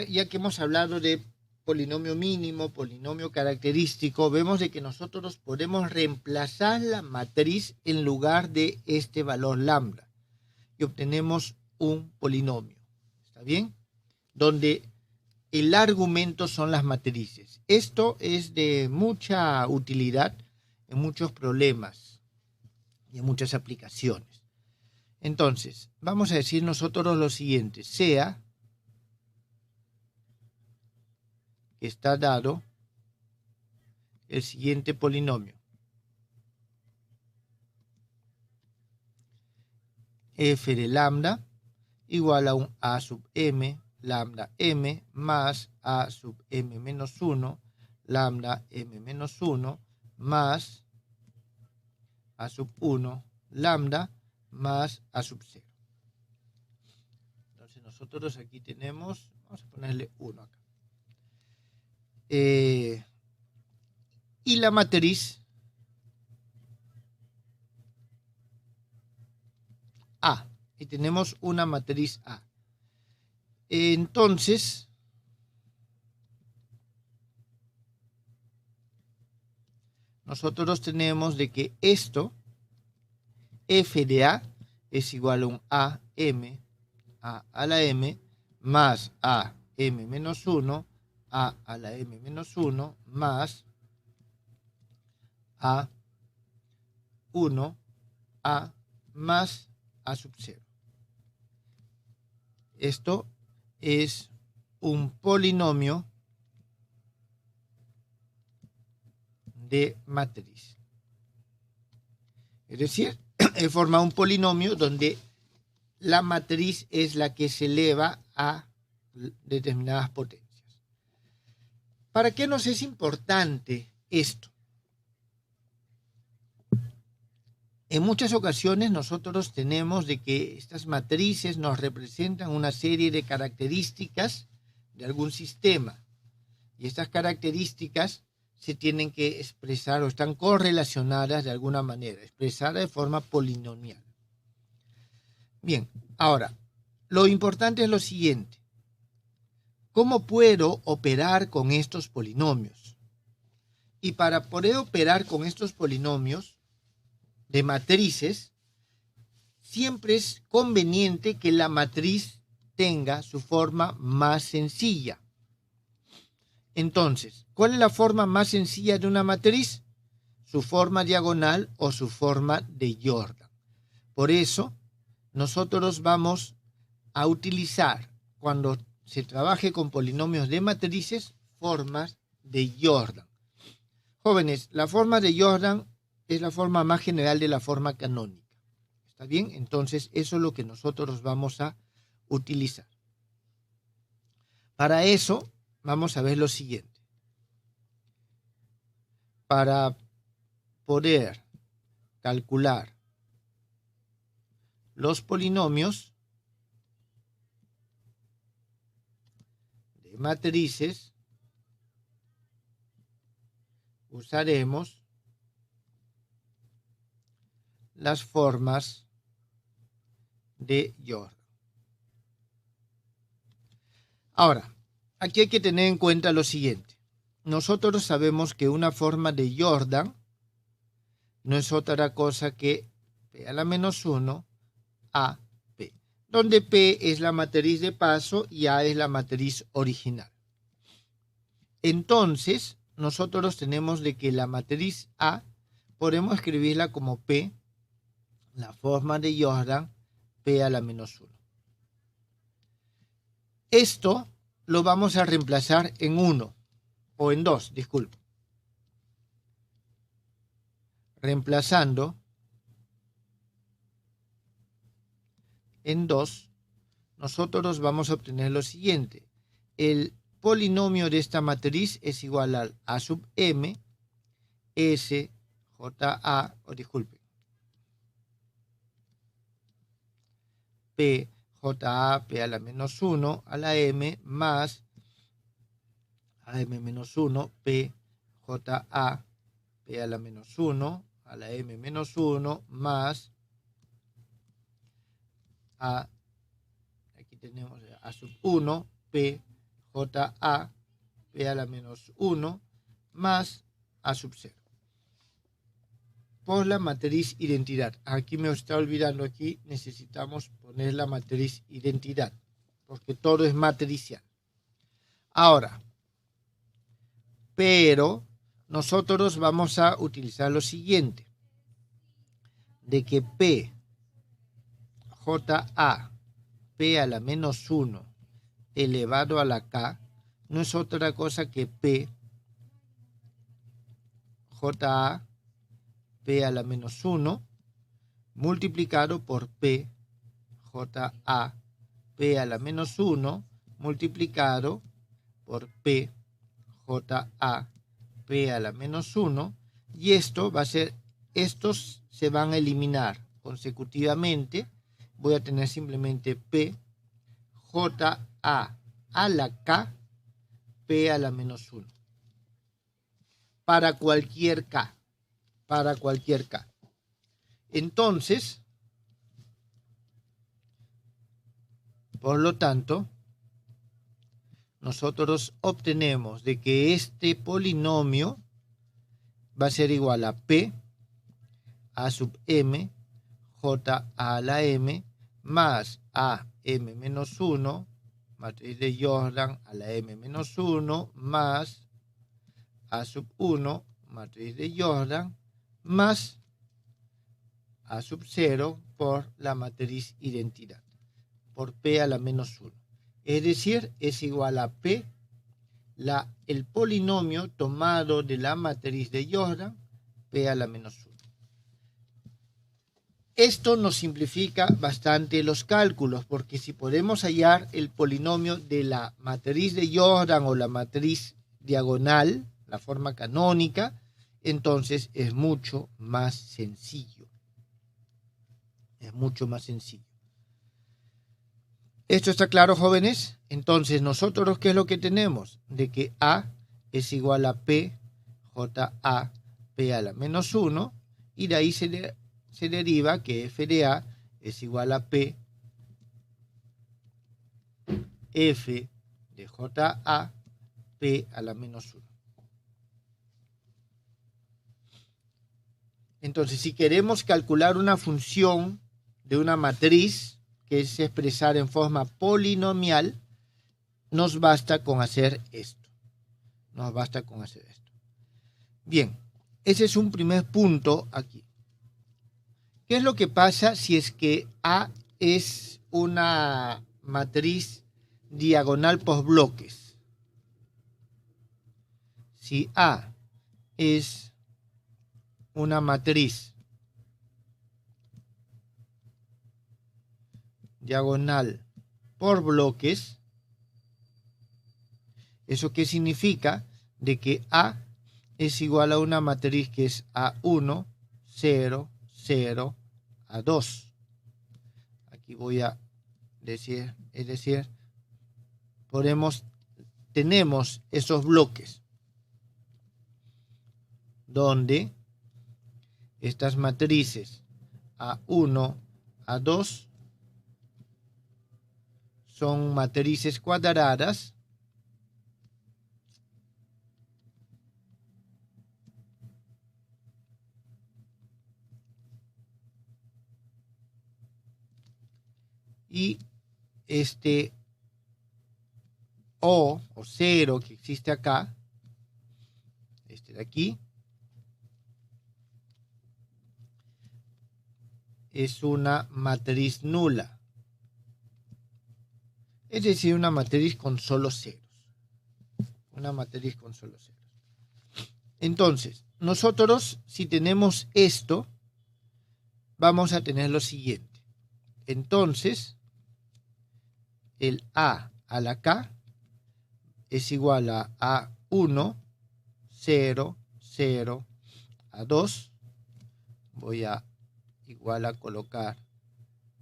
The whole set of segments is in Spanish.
ya que hemos hablado de polinomio mínimo, polinomio característico, vemos de que nosotros podemos reemplazar la matriz en lugar de este valor lambda y obtenemos un polinomio. ¿Está bien? Donde el argumento son las matrices. Esto es de mucha utilidad en muchos problemas y en muchas aplicaciones. Entonces, vamos a decir nosotros lo siguiente: sea que está dado el siguiente polinomio. F de lambda igual a un A sub m, lambda m, más A sub m menos 1, lambda m menos 1, más A sub 1, lambda, más A sub 0. Entonces nosotros aquí tenemos, vamos a ponerle 1 acá. Y la matriz A. Y tenemos una matriz A. Entonces, nosotros tenemos de que esto, F de A, es igual a un AM, A a la M, más A M menos 1, A a la M menos 1, más A 1, A más A sub 0. Esto es un polinomio de matriz. Es decir, he formado un polinomio donde la matriz es la que se eleva a determinadas potencias. ¿Para qué nos es importante esto? En muchas ocasiones nosotros tenemos de que estas matrices nos representan una serie de características de algún sistema. Y estas características se tienen que expresar o están correlacionadas de alguna manera, expresadas de forma polinomial. Bien, ahora, lo importante es lo siguiente. ¿Cómo puedo operar con estos polinomios? Y para poder operar con estos polinomios de matrices, siempre es conveniente que la matriz tenga su forma más sencilla. Entonces, ¿cuál es la forma más sencilla de una matriz? Su forma diagonal o su forma de Jordan. Por eso, nosotros vamos a utilizar, cuando se trabaje con polinomios de matrices, formas de Jordan. Jóvenes, la forma de Jordan es la forma más general de la forma canónica. ¿Está bien? Entonces, eso es lo que nosotros vamos a utilizar. Para eso, vamos a ver lo siguiente. Para poder calcular los polinomios de matrices, usaremos las formas de Jordan. Ahora, aquí hay que tener en cuenta lo siguiente. Nosotros sabemos que una forma de Jordan no es otra cosa que P a la menos 1 a P, donde P es la matriz de paso y A es la matriz original. Entonces, nosotros tenemos de que la matriz A podemos escribirla como P, la forma de Jordan, P a la menos 1. Esto lo vamos a reemplazar en 1, o en 2, disculpe. Reemplazando en 2, nosotros vamos a obtener lo siguiente. El polinomio de esta matriz es igual al A sub m, S, J, A, o disculpe, P, J, A, P a la menos 1 a la M, más a M menos 1, P, J, A, P a la menos 1 a la M menos 1, más A, aquí tenemos A sub 1, P, JA P a la menos 1 más A sub 0. Por la matriz identidad. Aquí me está olvidando, aquí necesitamos poner la matriz identidad, porque todo es matricial. Ahora, pero nosotros vamos a utilizar lo siguiente, de que P, JA, P a la menos 1 elevado a la K, no es otra cosa que P, JA, P a la menos 1 multiplicado por P, JA, P a la menos 1 multiplicado por P, JA, P a la menos 1, y esto va a ser, estos se van a eliminar consecutivamente. Voy a tener simplemente P, JA a la K, P a la menos 1. Para cualquier K. Para cualquier K. Entonces, por lo tanto, nosotros obtenemos de que este polinomio va a ser igual a P A sub M, J a la M, más A M menos 1, matriz de Jordan a la M menos 1, más A sub 1, matriz de Jordan, más A sub 0 por la matriz identidad, por P a la menos 1. Es decir, es igual a P, el polinomio tomado de la matriz de Jordan, P a la menos 1. Esto nos simplifica bastante los cálculos, porque si podemos hallar el polinomio de la matriz de Jordan o la matriz diagonal, la forma canónica, entonces es mucho más sencillo. Es mucho más sencillo. ¿Esto está claro, jóvenes? Entonces, nosotros, ¿qué es lo que tenemos? De que A es igual a P, JA, P a la menos 1, y de ahí se deriva que F de A es igual a P, F de JA, P a la menos 1. Entonces, si queremos calcular una función de una matriz, que es expresar en forma polinomial, nos basta con hacer esto. Nos basta con hacer esto. Bien, ese es un primer punto aquí. ¿Qué es lo que pasa si es que A es una matriz diagonal por bloques? Si A es una matriz diagonal por bloques, ¿eso qué significa? De que A es igual a una matriz que es A1, 0, 0, A2. Aquí voy a decir, es decir, tenemos esos bloques donde estas matrices A1, A2 son matrices cuadradas y este O 0 que existe acá, este de aquí, es una matriz nula. Es decir, una matriz con solo ceros. Una matriz con solo ceros. Entonces, nosotros, si tenemos esto, vamos a tener lo siguiente. Entonces, el A a la K es igual a A1, 0, 0, A2. Voy a igual a colocar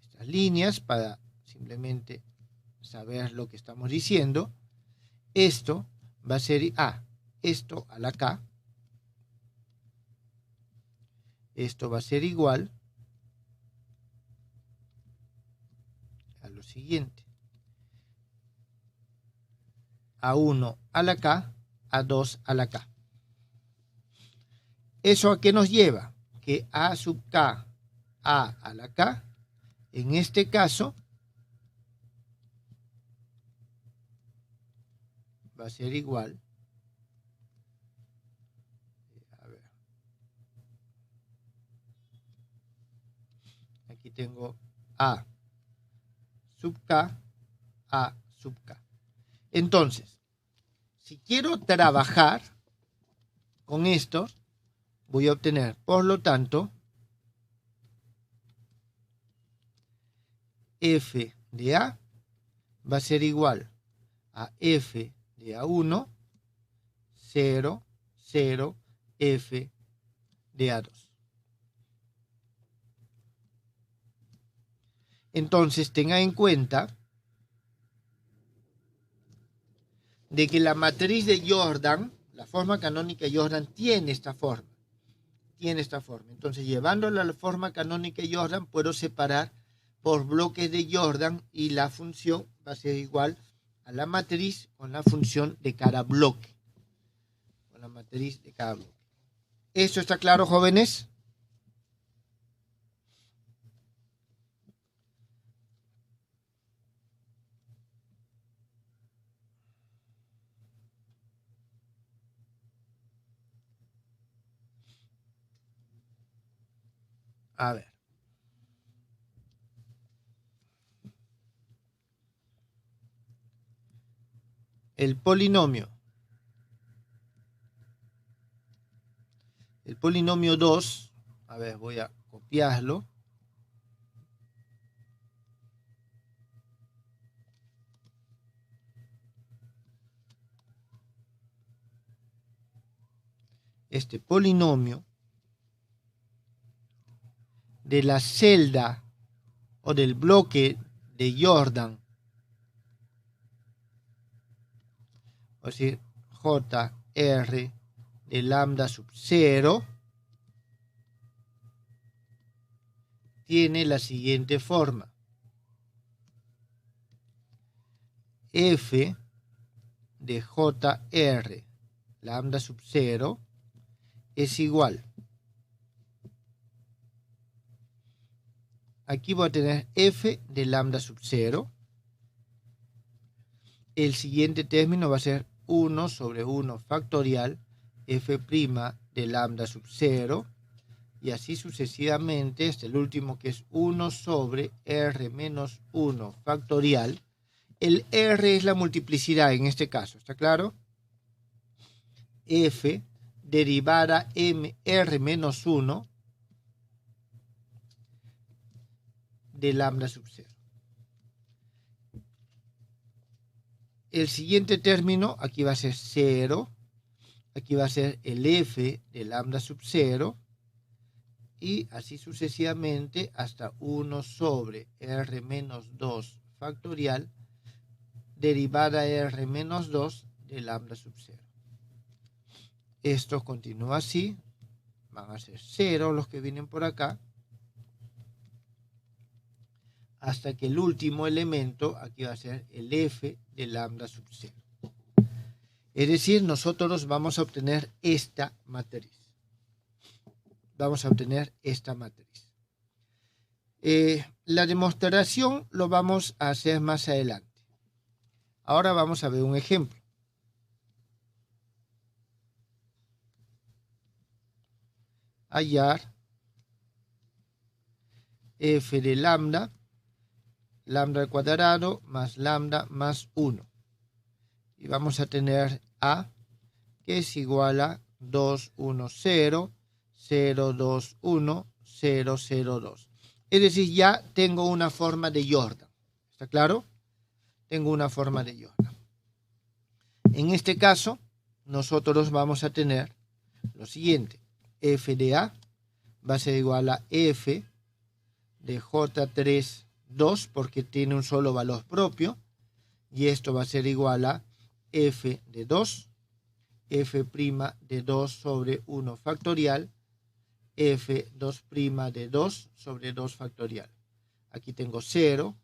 estas líneas para simplemente saber lo que estamos diciendo. Esto va a ser esto a la K. Esto va a ser igual a lo siguiente. A1 a la K, A2 a la K. ¿Eso a qué nos lleva? Que A sub K, a la K, en este caso, va a ser igual. A ver. Aquí tengo A sub K, A sub K. Entonces, si quiero trabajar con esto, voy a obtener, por lo tanto, F de A va a ser igual a F de A1, 0, 0, F de A2. Entonces, tenga en cuenta de que la matriz de Jordan, la forma canónica de Jordan, tiene esta forma. Entonces, llevándola a la forma canónica de Jordan, puedo separar por bloques de Jordan y la función va a ser igual a la matriz con la función de cada bloque. Con la matriz de cada bloque. ¿Esto está claro, jóvenes? A ver. El polinomio 2, a ver, voy a copiarlo. Este polinomio de la celda o del bloque de Jordan, o decir, JR de lambda sub 0, tiene la siguiente forma. F de JR lambda sub 0 es igual. Aquí voy a tener F de lambda sub 0. El siguiente término va a ser 1 sobre 1 factorial F' de lambda sub 0. Y así sucesivamente hasta el último, que es 1 sobre R menos 1 factorial. El R es la multiplicidad en este caso, ¿está claro? F derivada R menos 1 de lambda sub 0. El siguiente término, aquí va a ser 0. Aquí va a ser el F de lambda sub 0. Y así sucesivamente hasta 1 sobre R menos 2 factorial derivada R menos 2 de lambda sub 0. Esto continúa así. Van a ser 0 los que vienen por acá. Hasta que el último elemento, aquí va a ser el F de lambda sub 0. Es decir, nosotros vamos a obtener esta matriz. La demostración lo vamos a hacer más adelante. Ahora vamos a ver un ejemplo. Hallar F de lambda al cuadrado más lambda más 1. Y vamos a tener A, que es igual a 2, 1, 0, 0, 2, 1, 0, 0, 2. Es decir, ya tengo una forma de Jordan. ¿Está claro? Tengo una forma de Jordan. En este caso, nosotros vamos a tener lo siguiente. F de A va a ser igual a F de J3, 2, porque tiene un solo valor propio. Y esto va a ser igual a F de 2, F' de 2 sobre 1 factorial, F2' de 2 sobre 2 factorial. Aquí tengo 0,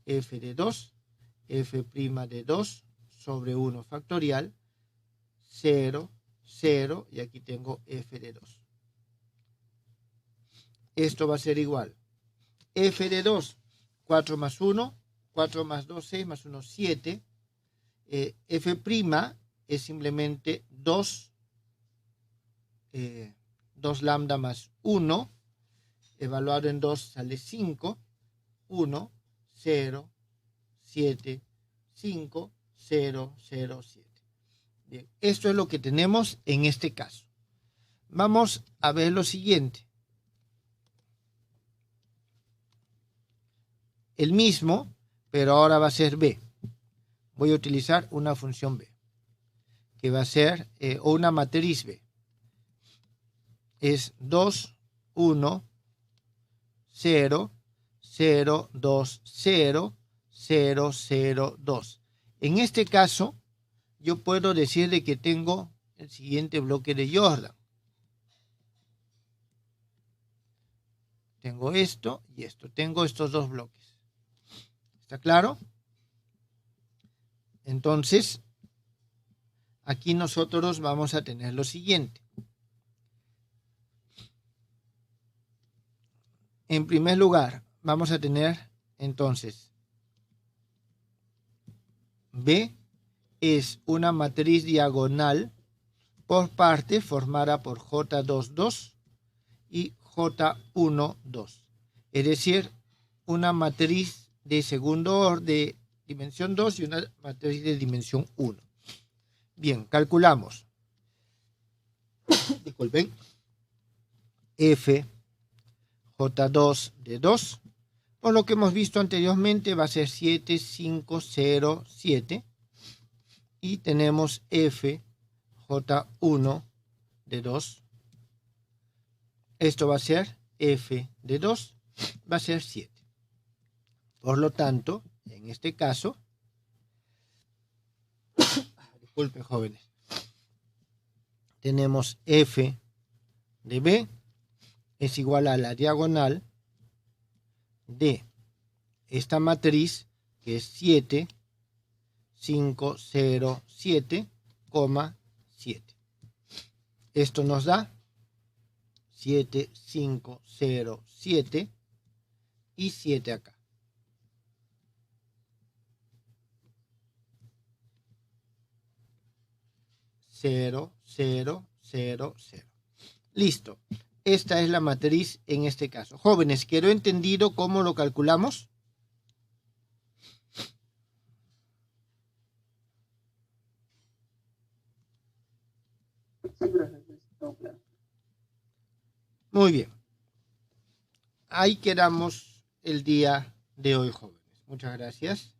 F de 2, F' de 2 sobre 1 factorial, 0, 0, y aquí tengo f de 2. Esto va a ser igual. F de 2, 4 más 1, 4 más 2, 6, más 1, 7. F' es simplemente 2 lambda más 1, evaluado en 2 sale 5, 1, 0, 7, 5, 0, 0, 7. Bien, esto es lo que tenemos en este caso. Vamos a ver lo siguiente. El mismo, pero ahora va a ser B. Voy a utilizar una función B, que va a ser, o una matriz B. Es 2, 1, 0, 0, 2, 0, 0, 0, 2. En este caso, yo puedo decir de que tengo el siguiente bloque de Jordan. Tengo esto y esto. Tengo estos dos bloques. ¿Está claro? Entonces, aquí nosotros vamos a tener lo siguiente. En primer lugar, vamos a tener entonces B es una matriz diagonal por parte formada por J22 y J12. Es decir, una matriz de segundo orden de dimensión 2 y una matriz de dimensión 1. Bien, calculamos. Disculpen. F J2 de 2, por lo que hemos visto anteriormente, va a ser 7, 5, 0, 7. Y tenemos F J1 de 2. Esto va a ser F de 2, va a ser 7. Por lo tanto, en este caso, disculpen jóvenes, tenemos F de B es igual a la diagonal de esta matriz, que es 7, 5, 0, 7, 7. Esto nos da 7, 5, 0, 7 y 7 acá. Cero, 0, 0, 0. Listo. Esta es la matriz en este caso. Jóvenes, ¿quedó entendido cómo lo calculamos? Muy bien. Ahí quedamos el día de hoy, jóvenes. Muchas gracias.